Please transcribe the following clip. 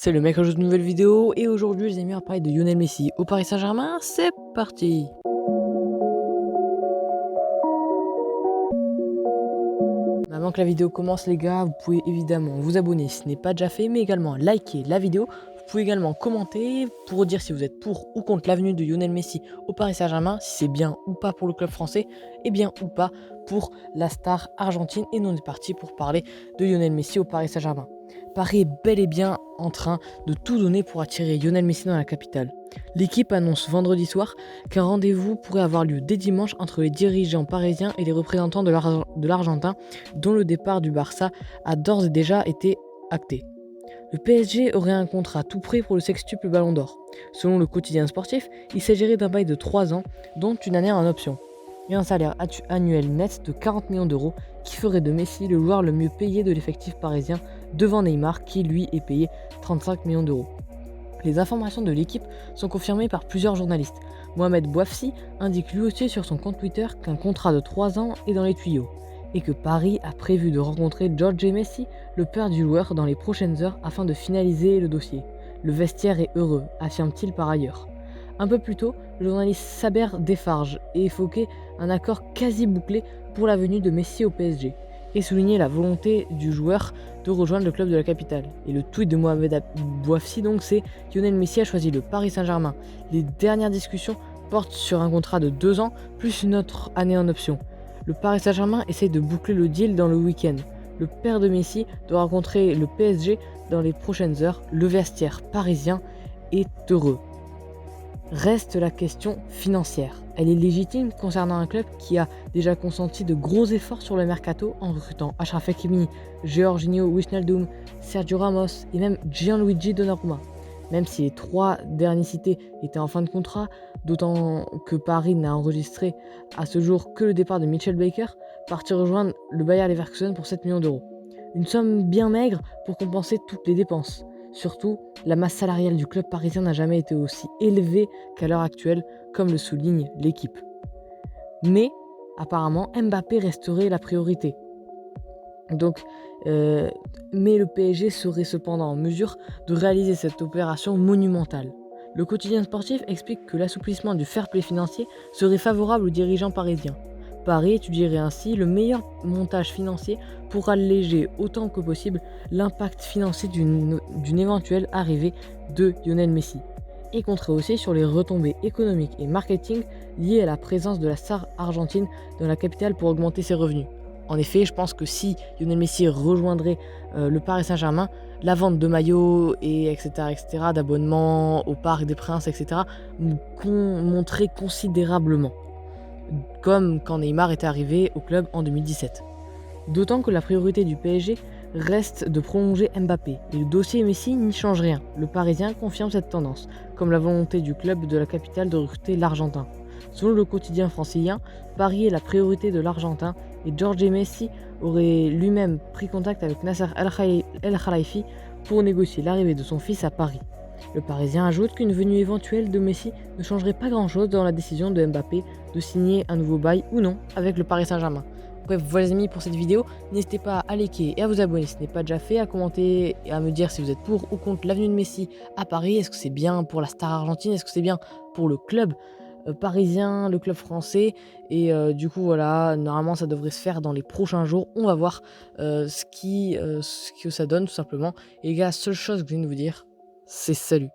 C'est le mec, ajoute une nouvelle vidéo et aujourd'hui les amis on va parler de Lionel Messi au Paris Saint-Germain, c'est parti. Avant que la vidéo commence les gars, vous pouvez évidemment vous abonner si ce n'est pas déjà fait, mais également liker la vidéo. Vous pouvez également commenter pour dire si vous êtes pour ou contre l'avenue de Lionel Messi au Paris Saint-Germain, si c'est bien ou pas pour le club français, et bien ou pas pour la star argentine. Et nous on est parti pour parler de Lionel Messi au Paris Saint-Germain. Paris est bel et bien en train de tout donner pour attirer Lionel Messi dans la capitale. L'équipe annonce vendredi soir qu'un rendez-vous pourrait avoir lieu dès dimanche entre les dirigeants parisiens et les représentants de l'Argentin, dont le départ du Barça a d'ores et déjà été acté. Le PSG aurait un contrat tout prêt pour le sextuple Ballon d'Or. Selon le quotidien sportif, il s'agirait d'un bail de 3 ans, dont une année en option, et un salaire annuel net de 40 millions d'euros qui ferait de Messi le joueur le mieux payé de l'effectif parisien, devant Neymar qui lui est payé 35 millions d'euros. Les informations de l'équipe sont confirmées par plusieurs journalistes. Mohamed Bouafsi indique lui aussi sur son compte Twitter qu'un contrat de 3 ans est dans les tuyaux et que Paris a prévu de rencontrer Jorge Messi, le père du joueur, dans les prochaines heures afin de finaliser le dossier. Le vestiaire est heureux, affirme-t-il par ailleurs. Un peu plus tôt, le journaliste Saber Defarge évoquait un accord quasi bouclé pour la venue de Messi au PSG et soulignait la volonté du joueur de rejoindre le club de la capitale. Et le tweet de Mohamed Bouafsi donc c'est « Lionel Messi a choisi le Paris Saint-Germain. Les dernières discussions portent sur un contrat de 2 ans plus une autre année en option. Le Paris Saint-Germain essaie de boucler le deal dans le week-end. Le père de Messi doit rencontrer le PSG dans les prochaines heures. Le vestiaire parisien est heureux. » Reste la question financière. Elle est légitime concernant un club qui a déjà consenti de gros efforts sur le mercato en recrutant Achraf Hakimi, Georginio Wijnaldum, Sergio Ramos et même Gianluigi Donnarumma. Même si les 3 derniers cités étaient en fin de contrat, d'autant que Paris n'a enregistré à ce jour que le départ de Mitchell Baker, parti rejoindre le Bayer Leverkusen pour 7 millions d'euros. Une somme bien maigre pour compenser toutes les dépenses. Surtout, la masse salariale du club parisien n'a jamais été aussi élevée qu'à l'heure actuelle, comme le souligne l'équipe. Mais, apparemment, Mbappé resterait la priorité. Donc, mais le PSG serait cependant en mesure de réaliser cette opération monumentale. Le quotidien sportif explique que l'assouplissement du fair play financier serait favorable aux dirigeants parisiens. Paris étudierait ainsi le meilleur montage financier pour alléger autant que possible l'impact financier d'une éventuelle arrivée de Lionel Messi et compterait aussi sur les retombées économiques et marketing liées à la présence de la star argentine dans la capitale pour augmenter ses revenus. En effet, je pense que si Lionel Messi rejoindrait le Paris Saint-Germain, la vente de maillots et etc., d'abonnements au Parc des Princes, etc., monterait considérablement, comme quand Neymar était arrivé au club en 2017. D'autant que la priorité du PSG reste de prolonger Mbappé, et le dossier Messi n'y change rien. Le Parisien confirme cette tendance, comme la volonté du club de la capitale de recruter l'Argentin. Selon le quotidien francilien, Paris est la priorité de l'Argentin et Jorge Messi aurait lui-même pris contact avec Nasser El Khelaifi pour négocier l'arrivée de son fils à Paris. Le Parisien ajoute qu'une venue éventuelle de Messi ne changerait pas grand-chose dans la décision de Mbappé de signer un nouveau bail ou non avec le Paris Saint-Germain. Bref, voilà les amis pour cette vidéo, n'hésitez pas à liker et à vous abonner si ce n'est pas déjà fait, à commenter et à me dire si vous êtes pour ou contre l'avenue de Messi à Paris. Est-ce que c'est bien pour la star argentine, est-ce que c'est bien pour le club parisien, le club français, et du coup voilà, normalement ça devrait se faire dans les prochains jours. On va voir ce que ça donne tout simplement. Et les gars, seule chose que je viens de vous dire, c'est salut.